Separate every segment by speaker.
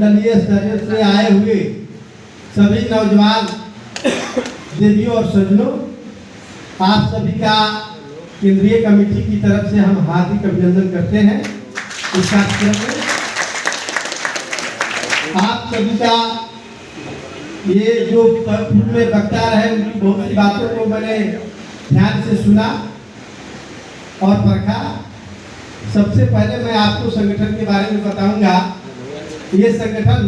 Speaker 1: मंडलीय स्तर से आए हुए सभी नौजवान देवियों और सज्जनों, आप सभी का केंद्रीय कमेटी की तरफ से हम हार्दिक अभिनंदन करते हैं। इस कार्यक्रम में आप सभी का ये जो पूर्व में वक्ता रहे उनकी बहुत सी बातों को मैंने ध्यान से सुना और परखा। सबसे पहले मैं आपको संगठन के बारे में बताऊंगा। ये संगठन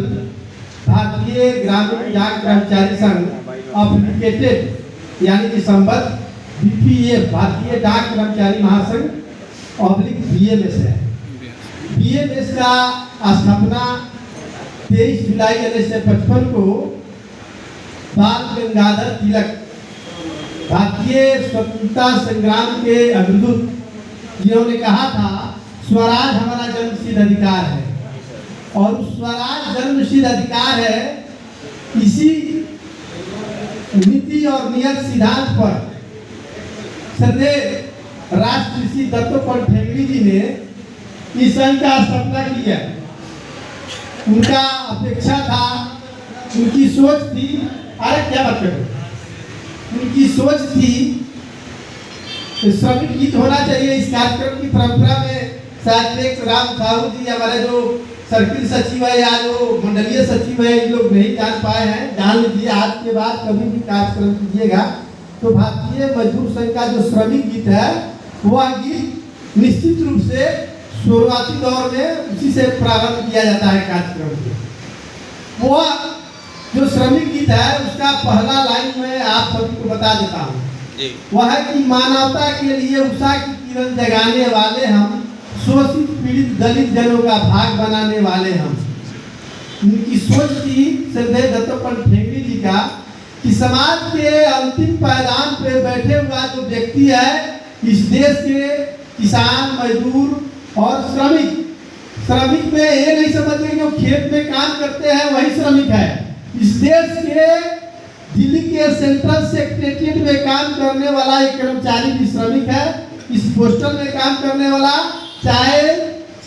Speaker 1: भारतीय ग्रामीण डाक कर्मचारी संघ एफिलिएटेड यानी कि संबद्ध बीपीएफ भारतीय डाक कर्मचारी महासंघ बीएमएस है। बीएमएस का स्थापना 23 जुलाई 1955 को बाल गंगाधर तिलक भारतीय स्वतंत्रता संग्राम के अग्रदूत जिन्होंने कहा था स्वराज हमारा जन्मसिद्ध अधिकार है, और स्वराज जन्मसिद्ध अधिकार है। इसी नीति और नियत सिद्धांत पर श्रद्धेय राष्ट्र ऋषि दत्तोपंत ठेंगड़ी जी ने इस संघ का स्थापना किया। उनका अपेक्षा था, उनकी सोच थी, अरे क्या बात करो, उनकी सोच थी श्रमिक गीत होना चाहिए। इस कार्यक्रम की परंपरा में शायद राम साहू जी हमारे जो सर्किल सचिव है या जो मंडलीय सचिव है इन लोग नहीं जान पाए हैं, जान लीजिए। आज के बाद कभी भी कार्यक्रम कीजिएगा तो भारतीय मजदूर संघ का जो श्रमिक गीत है वह गीत निश्चित रूप से शुरुआती दौर में उसी से प्रारंभ किया जाता है कार्यक्रम के। वह जो श्रमिक गीत है उसका पहला लाइन में आप सभी को बता देता हूँ। वह है कि मानवता के लिए उषा की किरण जगाने वाले हम, शोषित पीड़ित दलित जनों का भाग बनाने वाले हम। उनकी सोच थी श्रद्धेय दत्तोपंत ठेंगड़ी जी का कि समाज के अंतिम पायदान पे बैठे हुआ जो व्यक्ति है इस देश के किसान, मजदूर और श्रमिक में ये नहीं समझते कि जो खेत में काम करते हैं वही श्रमिक है। इस देश के दिल्ली के सेंट्रल सेक्रेटरीट में काम करने वाला एक कर्मचारी भी श्रमिक है। इस पोस्टल में काम करने वाला, चाहे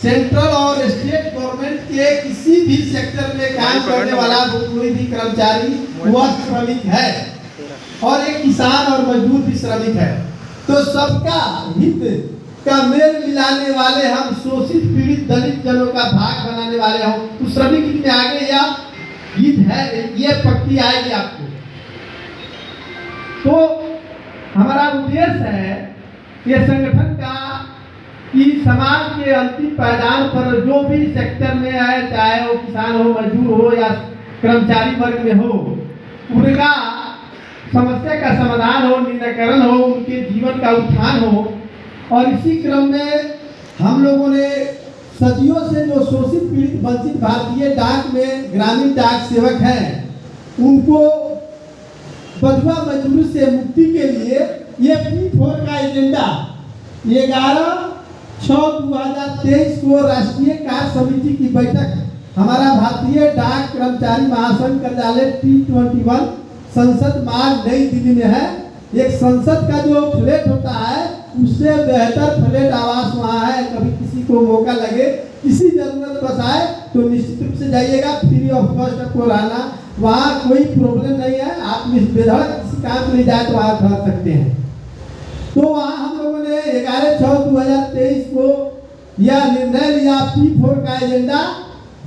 Speaker 1: सेंट्रल और स्टेट गवर्नमेंट के किसी भी सेक्टर में काम करने वाला कोई भी कर्मचारी वह श्रमिक है, और एक किसान और मजदूर भी श्रमिक है। तो सबका हित का मेल मिलाने वाले हम, शोषित पीड़ित दलित जनों का भाग बनाने वाले हम। तो श्रमिक गीत में आगे यह गीत है, ये पक्की आएगी आपको। तो हमारा उद्देश्य है ये संगठन का कि समाज के अंतिम पायदान पर जो भी सेक्टर में है, चाहे वो किसान हो, मजदूर हो या कर्मचारी वर्ग में हो, उनका समस्या का समाधान हो, निराकरण हो, उनके जीवन का उत्थान हो। और इसी क्रम में हम लोगों ने सदियों से जो शोषित पीड़ित वंचित भारतीय डाक में ग्रामीण डाक सेवक हैं उनको बंधुआ मजदूरी से मुक्ति के लिए ये P4 का एजेंडा 11/6/2023 को राष्ट्रीय कार्य समिति की बैठक हमारा भारतीय डाक कर्मचारी महासंघ कार्यालय T21 संसद मार्ग नई दिल्ली में है। एक संसद का जो फ्लैट होता है उससे बेहतर फ्लैट आवास वहाँ है। कभी किसी को मौका लगे, किसी जरूरत बस आए तो निश्चित रूप से जाइएगा, फ्री ऑफ कॉस्ट आपको रहना, वहाँ कोई प्रॉब्लम नहीं है। आप बेधड़क किसी काम के लिए जाए तो वहाँ ठहर सकते हैं। तो वहाँ हम लोगों ने 11/6/2023 को यह निर्णय लिया P4 का एजेंडा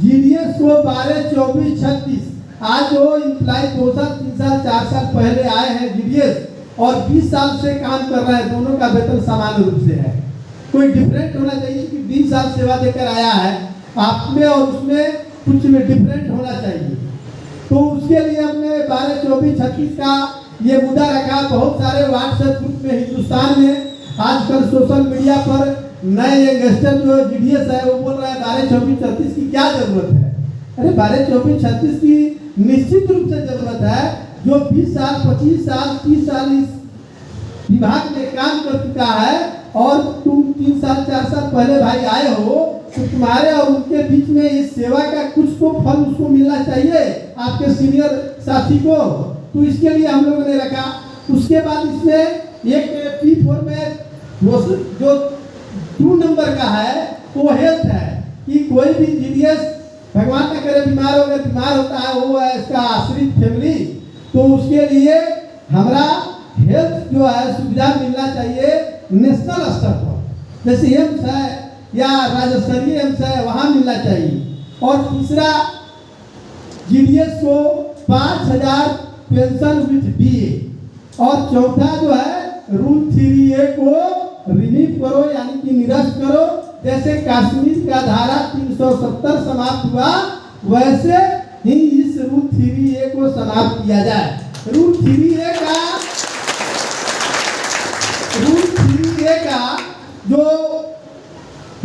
Speaker 1: GDS को 12/24/36। आज जो इम्प्लाई 2 साल 3 साल 4 साल पहले आए हैं GDS और 20 साल से काम कर रहे हैं, दोनों का वेतन समान रूप से है। कोई डिफरेंट होना चाहिए कि 20 साल सेवा देकर आया है आप में और उसमें कुछ में डिफरेंट होना चाहिए। तो उसके लिए हमने 12/24/36 का ये मुद्दा रखा। बहुत सारे व्हाट्सएप ग्रुप में हिंदुस्तान में आजकल सोशल मीडिया पर नए यंगस्टर जो GDS है वो बोल रहे हैं 12/24/36 की क्या जरूरत है। अरे 12/24/36 की निश्चित रूप से जरूरत है। जो 20 साल 25 साल 30 साल इस विभाग में काम कर चुका है और तुम 3 साल 4 साल पहले भाई आए हो, तो तुम्हारे और उनके बीच में इस सेवा का कुछ तो फल उसको मिलना चाहिए, आपके सीनियर साथी को। तो इसके लिए हम लोगों ने रखा। उसके बाद इसमें एक P4 में जो 2 नंबर का है वो हेल्थ है कि कोई भी GDS भगवान ना करे बीमार हो गए, बीमार होता है वो है इसका आश्रित फैमिली, तो उसके लिए हमारा हेल्थ जो है सुविधा मिलना चाहिए नेशनल स्तर पर, जैसे एम्स है या राज्य स्तरीय एम्स है वहाँ मिलना चाहिए। और तीसरा जीडीएस को 5,000 पेंशन विथ डीए, और चौथा जो है रूल 3A को रिलीव करो यानी कि निरस्त करो। जैसे कश्मीर का धारा 370 समाप्त हुआ वैसे ही इस रूल 3A को समाप्त किया जाए। रूल 3A का जो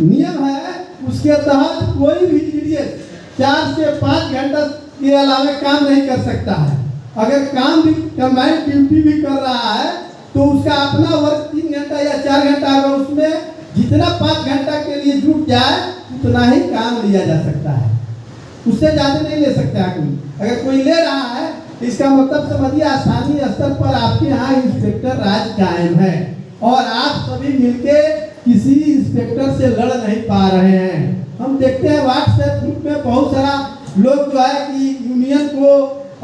Speaker 1: नियम है उसके तहत कोई भी जीडीएस 4 से 5 घंटा के अलावा काम नहीं कर सकता है। अगर काम भी कंबाइंड ड्यूटी भी कर रहा है तो उसका अपना वर्क 3 घंटा या 4 घंटा अगर उसमें जितना 5 घंटा के लिए जुट जाए उतना ही काम लिया जा सकता है, उससे ज़्यादा नहीं ले सकता है कोई। अगर कोई ले रहा है इसका मतलब समझिए स्थानीय स्तर पर आपके यहाँ इंस्पेक्टर राज कायम है और आप सभी मिलके किसी इंस्पेक्टर से लड़ नहीं पा रहे हैं। हम देखते हैं व्हाट्सएप ग्रुप में बहुत सारा लोग जो है कि यूनियन को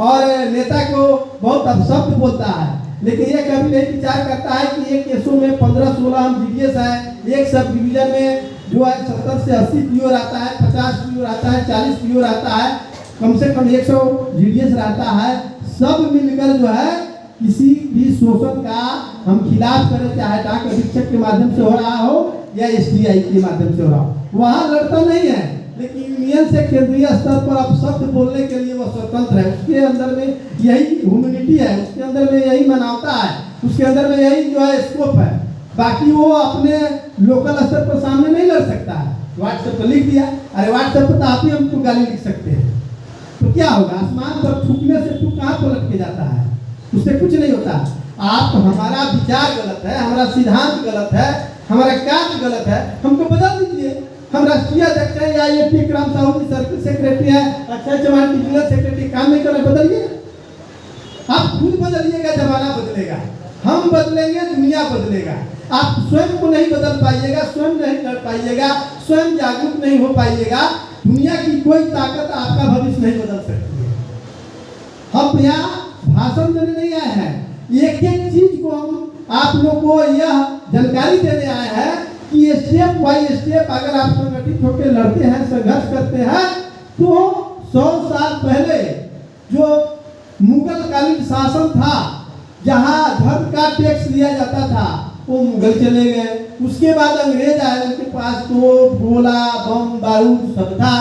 Speaker 1: और नेता को बहुत अपशब्द बोलता है, लेकिन ये कभी नहीं विचार करता है कि एक केसों में 15-16 हम जीडीएस है, एक सब डिवीजन में जो है 70 से 80 पीओ रहता है, 50 पीओ रहता है, 40 पीओ रहता है, कम से कम 100 जीडीएस रहता है। सब मिलकर जो है किसी भी शोषण का हम खिलाफ करें, चाहे डाक अधीक्षक के माध्यम से हो रहा हो या एसडीआई के माध्यम से हो रहा हो, वहाँ लड़ता नहीं है। लेकिन यूनियन से केंद्रीय स्तर पर अब शब्द बोलने के लिए वो स्वतंत्र है, उसके अंदर में यही ह्यूमैनिटी है, उसके अंदर में यही मानवता है, उसके अंदर में यही जो है स्कोप है। बाकी वो अपने लोकल स्तर पर सामने नहीं लड़ सकता है। व्हाट्सएप पर लिख दिया, अरे व्हाट्सएप पर तो आप ही हमको गाली लिख सकते हैं, तो क्या होगा? आसमान पर थूकने से तू कहाँ पलट के जाता है? उससे कुछ नहीं होता। आप हमारा विचार गलत है, हमारा सिद्धांत गलत है, हमारा कार्य गलत है, हमको बदल दीजिए। हम राष्ट्रीय अध्यक्ष हैं या ये विक्रम साहू जी सर्किल सेक्रेटरी है, अक्षय चौहान डिविजनल सेक्रेटरी, काम नहीं कर रहे, बदलिए। आप खुद बदलिएगा, जमाना बदलेगा, हम बदलेंगे, दुनिया बदलेगा। आप स्वयं को नहीं बदल पाइएगा, स्वयं नहीं कर पाइएगा, स्वयं जागरूक नहीं हो पाइएगा, दुनिया की कोई ताकत आपका भविष्य नहीं बदल सकती है। हम यहाँ भाषण देने नहीं आए हैं, एक एक चीज को हम आप लोगों को यह जानकारी देने आए हैं कि स्टेप बाय स्टेप अगर आप संगठित होकर लड़ते हैं, संघर्ष करते हैं, तो 100 साल पहले जो मुगल कालीन शासन था, जहां धर्म का टैक्स लिया जाता था, वो मुगल चले गए। उसके बाद अंग्रेज आए, उनके पास तो गोला बम बारूद सब था,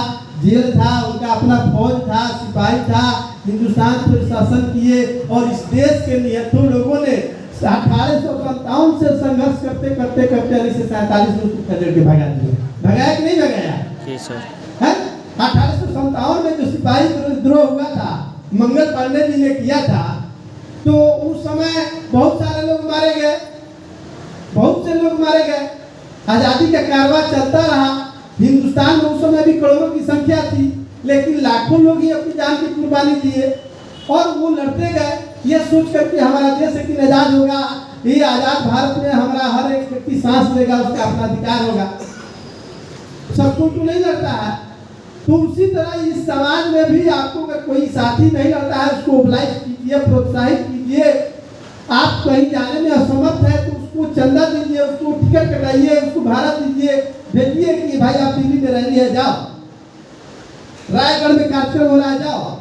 Speaker 1: जेल था, उनका अपना फौज था, सिपाही था, हिंदुस्तान पर शासन किए और इस देश के निहत्थों लोगों ने 1857 से संघर्ष करते करते करते 1947 में उसको खदेड़ के भगा दिया। भगाया कि नहीं भगाया? जी सर। है 1857 में जो सिपाही विद्रोह हुआ था, मंगल पांडे जी ने किया था, तो उस समय बहुत सारे लोग मारे गए, बहुत से लोग मारे गए। आजादी का कारवां चलता रहा। हिंदुस्तान में उस समय भी करोड़ों की संख्या थी, लेकिन लाखों लोग ही अपनी जान की कुर्बानी दिए और वो लड़ते गए, ये सोच करके हमारा देश एक दिन आजाद होगा, ये आजाद भारत में हमारा हर एक व्यक्ति सांस लेगा, उसका अपना अधिकार होगा। सबको तो नहीं लड़ता है। तो उसी तरह इस समाज में भी आपको अगर कोई साथी नहीं लड़ता है, उसको ओबलाइज कीजिए, प्रोत्साहित कीजिए। आप कहीं जाने में असमर्थ है तो उसको चंदा दीजिए, उसको टिकट कटाइए, उसको भाड़ा दीजिए, भेजिए कि भाई आप दिल्ली में रहनी है, जाओ, रायगढ़ में कार्यक्रम हो रहा है, जाओ।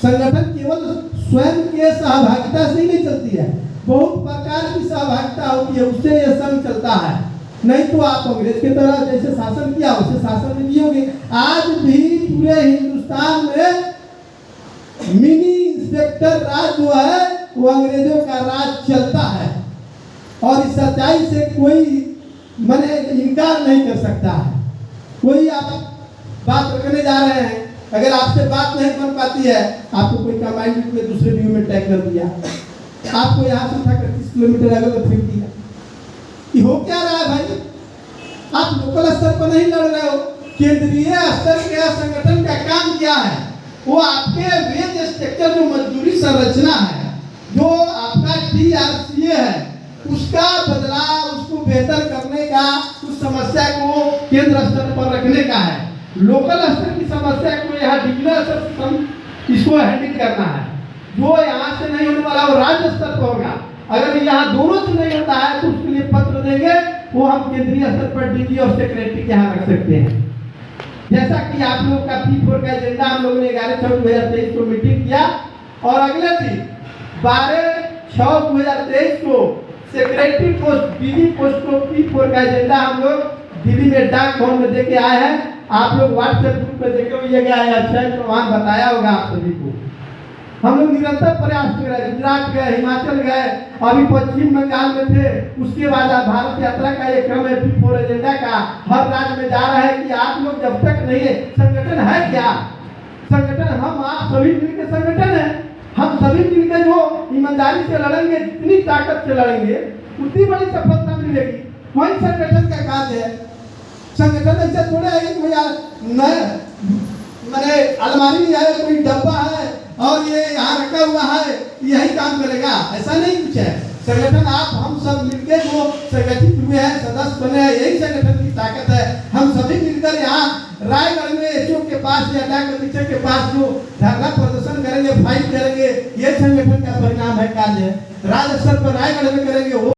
Speaker 1: संगठन केवल स्वयं के सहभागिता से ही नहीं चलती है, बहुत प्रकार की सहभागिता होती है, उससे यह संघ चलता है। नहीं तो आप अंग्रेज की तरह जैसे शासन किया वैसे शासन में जियोगे। आज भी पूरे हिंदुस्तान में मिनी इंस्पेक्टर राज जो है वो अंग्रेजों का राज चलता है और इस सच्चाई से कोई मैंने इनकार नहीं कर सकता है। कोई आप बात रखने जा रहे हैं, अगर आपसे बात नहीं बन पाती है, आपको कोई कमांड में दूसरे व्यू में टैग कर दिया, आपको यहाँ से उठाकर 30 किलोमीटर आगे तो फेंक दिया। ये हो क्या रहा है भाई? आप लोकल स्तर पर नहीं लड़ रहे हो, केंद्रीय स्तर के संगठन का काम क्या है? वो आपके वेज स्ट्रक्चर जो मजदूरी संरचना है, जो आपका TRCA है, उसका बदलाव, उसको बेहतर करने का, उस समस्या को केंद्र स्तर पर रखने का है। लोकल स्तर की समस्या को यहाँ डिविजनल स्तर से इसको हैंडल करना है। जो यहाँ से नहीं होने वाला वो राज्य स्तर पर होगा। अगर यहाँ दोनों से नहीं होता है तो उसके लिए पत्र देंगे, वो हम केंद्रीय स्तर पर डीजी और सेक्रेटरी के यहाँ रख सकते हैं। जैसा कि आप लोग का P4 का एजेंडा हम लोगों ने 11/6/2023 को मीटिंग किया और अगले दिन 12/6/2023 को सेक्रेटरी पोस्ट डीजी पोस्ट को P4 का एजेंडा हम लोग दिल्ली में डाक भवन में देके आए हैं। आप लोग व्हाट्सएप ग्रुप में देखे हुए गया है, अच्छा तो वहाँ बताया होगा आप सभी को। हम लोग निरंतर प्रयास कर रहे हैं, गुजरात गए, हिमाचल गए, अभी पश्चिम बंगाल में थे, उसके बाद भारत यात्रा का एक क्रम है P4 एजेंडा का, हर राज्य में जा रहा है कि आप लोग जब तक नहीं है, संगठन है क्या? संगठन हम आप सभी मिलकर संगठन है, हम सभी मिलकर जो ईमानदारी से लड़ेंगे, जितनी ताकत से लड़ेंगे उतनी बड़ी सफलता मिलेगी। वही संगठन का कार्य है। संगठन ऐसा थोड़ा है कि भैया मैंने अलमारी है, कोई डब्बा है और ये यहाँ रखा हुआ है, यही काम करेगा, ऐसा नहीं कुछ है। संगठन आप हम सब मिलकर जो संगठित हुए हैं, सदस्य बने हैं, यही संगठन की ताकत है। हम सभी मिलकर यहाँ रायगढ़ में एचओ के पास या डाक अधीक्षक के पास जो धरना प्रदर्शन करेंगे, फाइट करेंगे, ये संगठन का परिणाम है, कार्य है। राज्य स्तर पर रायगढ़ में करेंगे वो